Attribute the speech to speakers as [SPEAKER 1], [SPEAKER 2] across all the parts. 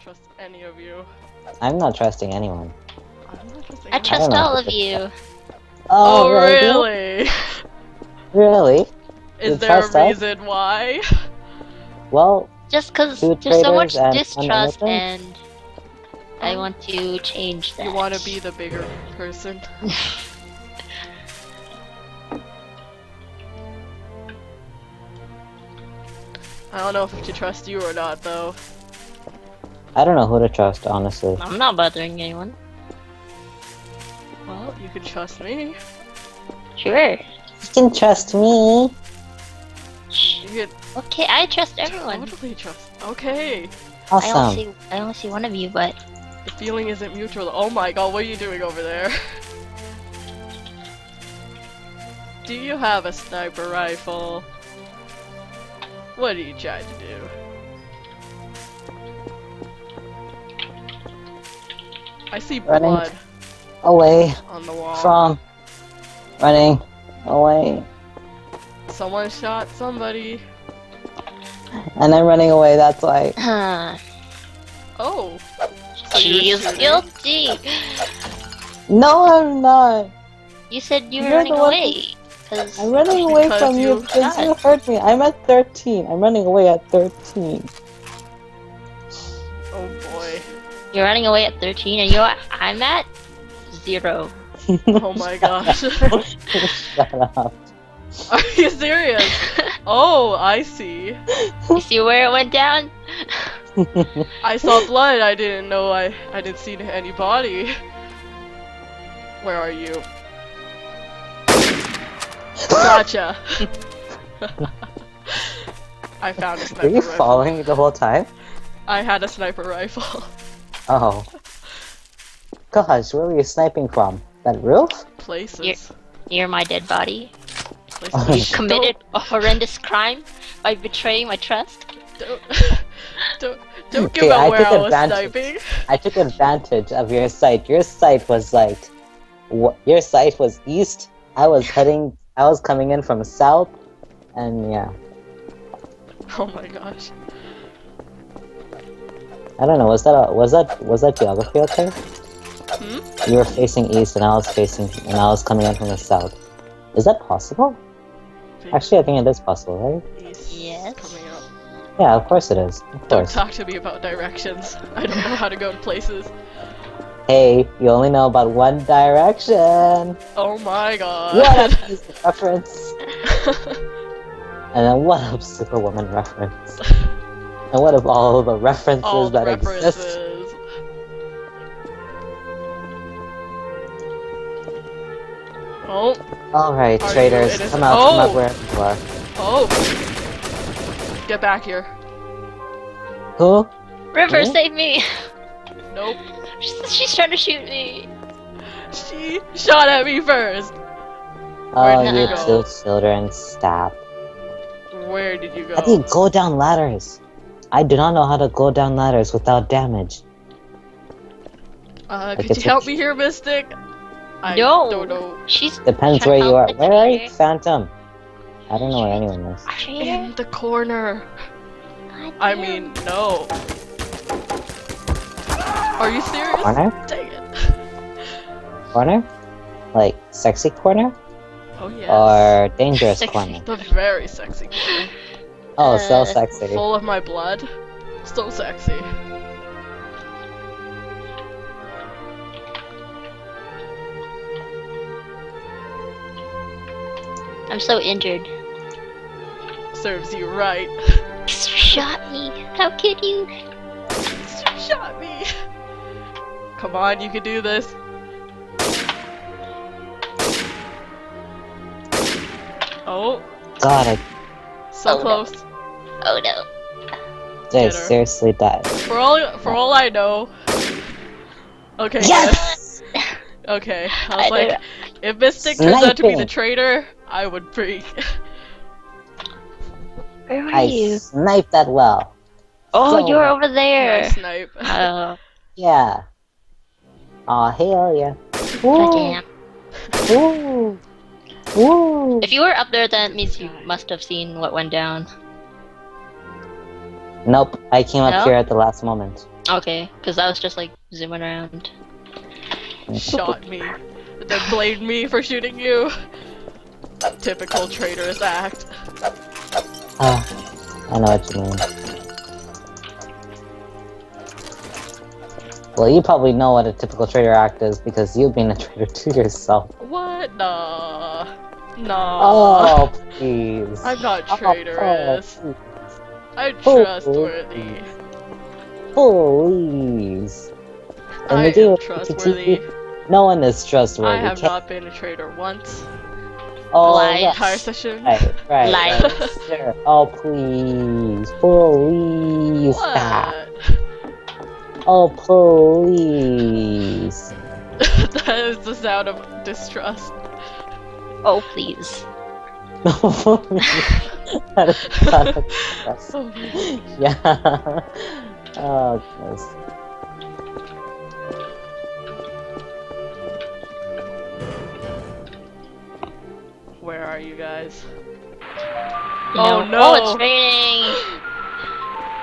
[SPEAKER 1] trust any of you.
[SPEAKER 2] I'm not trusting anyone.
[SPEAKER 1] I'm not trusting
[SPEAKER 3] I
[SPEAKER 1] anyone.
[SPEAKER 3] trust all of you.
[SPEAKER 1] Oh, really?
[SPEAKER 2] Really?
[SPEAKER 1] Is
[SPEAKER 2] You
[SPEAKER 1] there
[SPEAKER 2] trust
[SPEAKER 1] a
[SPEAKER 2] us?
[SPEAKER 1] reason why?
[SPEAKER 2] Well,
[SPEAKER 3] Just cause
[SPEAKER 2] Two
[SPEAKER 3] there's so much
[SPEAKER 2] traitors and
[SPEAKER 3] distrust
[SPEAKER 2] uninnocent?
[SPEAKER 3] and I want to change that.
[SPEAKER 1] You want to be the bigger person? I don't know if to trust you or not, though.
[SPEAKER 2] I don't know who to trust, honestly.
[SPEAKER 3] I'm not bothering anyone.
[SPEAKER 1] Well, you can trust me.
[SPEAKER 3] Sure.
[SPEAKER 2] You can trust me.
[SPEAKER 1] You can
[SPEAKER 3] Okay, I trust everyone.
[SPEAKER 1] totally trust. Okay.
[SPEAKER 2] Awesome.
[SPEAKER 3] I only see one of you, but
[SPEAKER 1] The feeling isn't mutual. Oh my god, what are you doing over there? Do you have a sniper rifle? What are you trying to do? I see
[SPEAKER 2] Running.
[SPEAKER 1] blood
[SPEAKER 2] Away
[SPEAKER 1] on the wall.
[SPEAKER 2] from. Running away.
[SPEAKER 1] Someone shot somebody.
[SPEAKER 2] And I'm running away, that's why.
[SPEAKER 1] Oh. So you're
[SPEAKER 3] she is
[SPEAKER 1] shooting?
[SPEAKER 3] guilty.
[SPEAKER 2] No, I'm not.
[SPEAKER 3] You said you were
[SPEAKER 2] You're
[SPEAKER 3] running
[SPEAKER 2] the one
[SPEAKER 3] away. Cause
[SPEAKER 2] I'm running away
[SPEAKER 1] Because
[SPEAKER 2] from you
[SPEAKER 1] you
[SPEAKER 2] because
[SPEAKER 3] shot.
[SPEAKER 2] you hurt me. I'm at 13. I'm running away at 13.
[SPEAKER 1] Oh boy.
[SPEAKER 3] you're running away at 13, and I'm at 0.
[SPEAKER 1] Oh my gosh.
[SPEAKER 2] Shut up.
[SPEAKER 1] Are you serious? Oh, I see.
[SPEAKER 3] You see where it went down?
[SPEAKER 1] I saw blood. I didn't know I didn't see any body. Where are you? Gotcha. I found a sniper
[SPEAKER 2] Were you
[SPEAKER 1] rifle.
[SPEAKER 2] following me the whole time?
[SPEAKER 1] I had a sniper rifle.
[SPEAKER 2] Oh. Gosh, where were you sniping from? That roof?
[SPEAKER 1] Places.
[SPEAKER 3] Near my dead body.
[SPEAKER 2] Oh,
[SPEAKER 3] You
[SPEAKER 2] shit.
[SPEAKER 3] committed a horrendous crime by betraying my trust.
[SPEAKER 1] Don't give
[SPEAKER 2] Okay,
[SPEAKER 1] out
[SPEAKER 2] I
[SPEAKER 1] where
[SPEAKER 2] took
[SPEAKER 1] I was
[SPEAKER 2] advantage.
[SPEAKER 1] sniping.
[SPEAKER 2] I took advantage of your sight. Your sight was like, your sight was east. I was coming in from south, and yeah.
[SPEAKER 1] Oh my gosh.
[SPEAKER 2] I don't know. Was that geography okay?
[SPEAKER 1] Hmm?
[SPEAKER 2] You were facing east, and I was coming in from the south. Is that possible? Actually, I think it is possible, right?
[SPEAKER 1] East
[SPEAKER 3] Yes.
[SPEAKER 1] coming up.
[SPEAKER 2] Yeah, of course it is. Of
[SPEAKER 1] Don't
[SPEAKER 2] course.
[SPEAKER 1] talk to me about directions. I don't know how to go to places.
[SPEAKER 2] Hey, you only know about one direction.
[SPEAKER 1] Oh my god.
[SPEAKER 2] What is the reference? And then what of Superwoman reference? And what of all the references
[SPEAKER 1] All the
[SPEAKER 2] that
[SPEAKER 1] references.
[SPEAKER 2] exist?
[SPEAKER 1] Oh,
[SPEAKER 2] Alright,
[SPEAKER 1] Are
[SPEAKER 2] traitors,
[SPEAKER 1] you innocent?
[SPEAKER 2] come out
[SPEAKER 1] Oh!
[SPEAKER 2] wherever you are.
[SPEAKER 1] oh. Get back here.
[SPEAKER 2] Who?
[SPEAKER 3] River,
[SPEAKER 2] Me?
[SPEAKER 3] save me!
[SPEAKER 1] Nope.
[SPEAKER 3] She's trying to shoot me.
[SPEAKER 1] She shot at me first.
[SPEAKER 2] Oh,
[SPEAKER 1] did
[SPEAKER 2] you
[SPEAKER 1] you go?
[SPEAKER 2] two children, stop.
[SPEAKER 1] Where did you
[SPEAKER 2] How do you
[SPEAKER 1] go?
[SPEAKER 2] go down ladders? I do not know how to go down ladders without damage.
[SPEAKER 1] Could
[SPEAKER 2] it's
[SPEAKER 1] you help
[SPEAKER 2] a-
[SPEAKER 1] me here, Mystic? I
[SPEAKER 3] No.
[SPEAKER 1] don't know.
[SPEAKER 3] She's
[SPEAKER 2] Depends
[SPEAKER 3] trying
[SPEAKER 2] where
[SPEAKER 3] to
[SPEAKER 2] you are.
[SPEAKER 3] help the
[SPEAKER 2] Where are you,
[SPEAKER 3] traitor.
[SPEAKER 2] Phantom? I don't know where anyone is.
[SPEAKER 3] Traitor?
[SPEAKER 1] In the corner.
[SPEAKER 3] God
[SPEAKER 1] I
[SPEAKER 3] damn.
[SPEAKER 1] mean, no. Are you serious?
[SPEAKER 2] Corner?
[SPEAKER 1] Dang it.
[SPEAKER 2] Corner? Like, sexy corner?
[SPEAKER 1] Oh yes.
[SPEAKER 2] Or dangerous
[SPEAKER 3] Sexy.
[SPEAKER 2] corner?
[SPEAKER 1] The very sexy corner.
[SPEAKER 2] Oh, so
[SPEAKER 3] Uh,
[SPEAKER 2] sexy.
[SPEAKER 1] Full of my blood. So sexy.
[SPEAKER 3] I'm so injured.
[SPEAKER 1] Serves you right.
[SPEAKER 3] You shot me. How could you?
[SPEAKER 1] You shot me. Come on, you can do this. Oh,
[SPEAKER 2] God,
[SPEAKER 1] so
[SPEAKER 3] Oh, no.
[SPEAKER 1] close.
[SPEAKER 3] Oh no.
[SPEAKER 2] I
[SPEAKER 1] Get her.
[SPEAKER 2] seriously died.
[SPEAKER 1] For all I know. Okay.
[SPEAKER 2] Yes!
[SPEAKER 1] good. Okay. I
[SPEAKER 3] I
[SPEAKER 1] was like,
[SPEAKER 3] did
[SPEAKER 1] if Mystic turns out to be the
[SPEAKER 2] Sniping.
[SPEAKER 1] traitor, I would freak.
[SPEAKER 3] Where were
[SPEAKER 2] I
[SPEAKER 3] you?
[SPEAKER 2] sniped that well.
[SPEAKER 3] Oh,
[SPEAKER 2] so
[SPEAKER 3] you're over there.
[SPEAKER 1] Nice snipe.
[SPEAKER 3] Oh,
[SPEAKER 2] Yeah. Aw, hell yeah.
[SPEAKER 3] goddamn.
[SPEAKER 2] Woo! Woo!
[SPEAKER 3] If you were up there, then it means you must have seen what went down.
[SPEAKER 2] Nope, I came up
[SPEAKER 3] No?
[SPEAKER 2] here at the last moment.
[SPEAKER 3] Okay, because I was just like zooming around.
[SPEAKER 1] Shot me. Then blamed me for shooting you. Typical traitorous act.
[SPEAKER 2] Ah, I know what you mean. Well, you probably know what a typical traitor act is because you've been a traitor to yourself.
[SPEAKER 1] What? Nah. Nah.
[SPEAKER 2] Oh, please.
[SPEAKER 1] I'm not
[SPEAKER 2] Oh,
[SPEAKER 1] traitorous.
[SPEAKER 2] oh,
[SPEAKER 1] I'm
[SPEAKER 2] please.
[SPEAKER 1] trustworthy.
[SPEAKER 2] Please. In
[SPEAKER 1] I
[SPEAKER 2] the game
[SPEAKER 1] am
[SPEAKER 2] of
[SPEAKER 1] trustworthy.
[SPEAKER 2] TTT, no one is trustworthy.
[SPEAKER 1] I have
[SPEAKER 2] Can't-
[SPEAKER 1] not been a traitor once.
[SPEAKER 2] Oh,
[SPEAKER 3] Lies.
[SPEAKER 2] right,
[SPEAKER 1] Entire session.
[SPEAKER 2] right,
[SPEAKER 3] Lies.
[SPEAKER 2] sure. Oh, please. Please stop.
[SPEAKER 1] What?
[SPEAKER 2] Oh, please.
[SPEAKER 1] That is the sound of distrust.
[SPEAKER 3] Oh, please.
[SPEAKER 2] That is not a stress.
[SPEAKER 1] Oh my gosh.
[SPEAKER 2] Yeah. Oh, goodness.
[SPEAKER 1] Where are you guys?
[SPEAKER 3] You
[SPEAKER 1] Oh,
[SPEAKER 3] know,
[SPEAKER 1] no.
[SPEAKER 3] Oh, it's raining!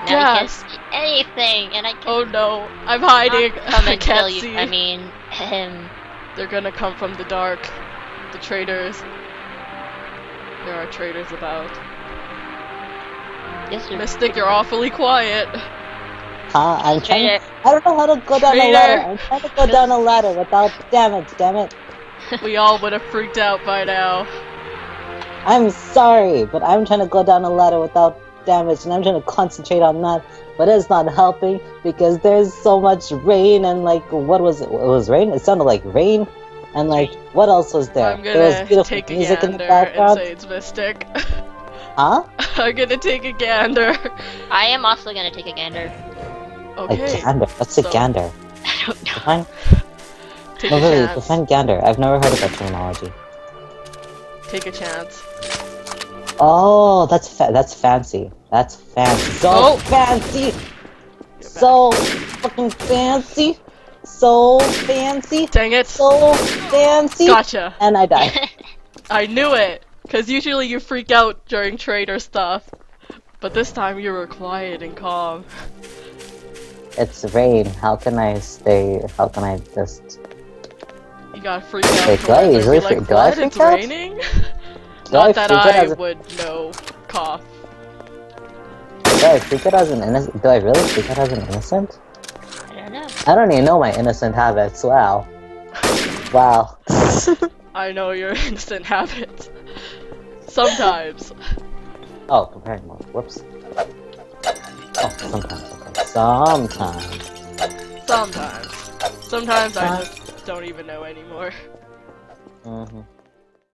[SPEAKER 3] Now I can't
[SPEAKER 1] Yes.
[SPEAKER 3] see anything, and I can't
[SPEAKER 1] Oh no, I'm hiding.
[SPEAKER 3] come
[SPEAKER 1] I
[SPEAKER 3] and kill
[SPEAKER 1] can't
[SPEAKER 3] you.
[SPEAKER 1] see.
[SPEAKER 3] I mean, him.
[SPEAKER 1] They're gonna come from the dark. The traitors. There are traitors about.
[SPEAKER 3] Yes, sir.
[SPEAKER 1] Mystic, you're awfully quiet.
[SPEAKER 2] Huh? I'm trying.
[SPEAKER 3] Traitor.
[SPEAKER 2] I don't know how to go down a
[SPEAKER 1] Traitor.
[SPEAKER 2] ladder. I'm trying to go down a ladder without. Damn it.
[SPEAKER 1] We all would have freaked out by now.
[SPEAKER 2] I'm sorry, but I'm trying to go down a ladder without damage, and I'm trying to concentrate on that, but it's not helping because there's so much rain and like, what was it? It was rain? It sounded like rain, and like, what else was there?
[SPEAKER 1] I'm
[SPEAKER 2] There was
[SPEAKER 1] gonna
[SPEAKER 2] beautiful
[SPEAKER 1] take a
[SPEAKER 2] music in the
[SPEAKER 1] gander and
[SPEAKER 2] background.
[SPEAKER 1] say it's Mystic.
[SPEAKER 2] Huh?
[SPEAKER 1] I'm gonna take a gander.
[SPEAKER 3] I am also gonna take a gander.
[SPEAKER 1] Okay.
[SPEAKER 2] A gander? What's a
[SPEAKER 1] So-
[SPEAKER 2] gander?
[SPEAKER 3] I don't know.
[SPEAKER 2] Define,
[SPEAKER 1] Take
[SPEAKER 2] no,
[SPEAKER 1] a
[SPEAKER 2] really,
[SPEAKER 1] chance.
[SPEAKER 2] define gander. I've never heard of that terminology.
[SPEAKER 1] Take a chance.
[SPEAKER 2] Oh, that's fancy. That's fancy. So
[SPEAKER 1] Oh.
[SPEAKER 2] fancy.
[SPEAKER 1] Get back.
[SPEAKER 2] So fucking fancy. So fancy.
[SPEAKER 1] Dang it.
[SPEAKER 2] So fancy.
[SPEAKER 1] Gotcha.
[SPEAKER 2] And I died.
[SPEAKER 1] I knew it. Cause usually you freak out during traitor stuff. But this time you were quiet and calm.
[SPEAKER 2] It's rain. How can I stay? How can I just?
[SPEAKER 1] You got freaked out.
[SPEAKER 2] Wait,
[SPEAKER 1] for
[SPEAKER 2] do I
[SPEAKER 1] words.
[SPEAKER 2] usually
[SPEAKER 1] I'd be like,
[SPEAKER 2] freak- do I
[SPEAKER 1] what?
[SPEAKER 2] freak
[SPEAKER 1] It's
[SPEAKER 2] out?
[SPEAKER 1] raining?
[SPEAKER 2] Do I
[SPEAKER 1] Not that
[SPEAKER 2] freak out
[SPEAKER 1] I
[SPEAKER 2] as a-
[SPEAKER 1] would know. Cough.
[SPEAKER 2] Do I freak out as an innocent? Do I really freak out as an innocent?
[SPEAKER 3] I don't know.
[SPEAKER 2] I don't even know my innocent habits. Wow. Wow.
[SPEAKER 1] I know your innocent habits. Sometimes.
[SPEAKER 2] Oh, preparing mode. Whoops. Oh, sometimes. Okay. Sometimes.
[SPEAKER 1] Sometimes. Sometimes I just don't even know anymore.
[SPEAKER 2] Mm-hmm.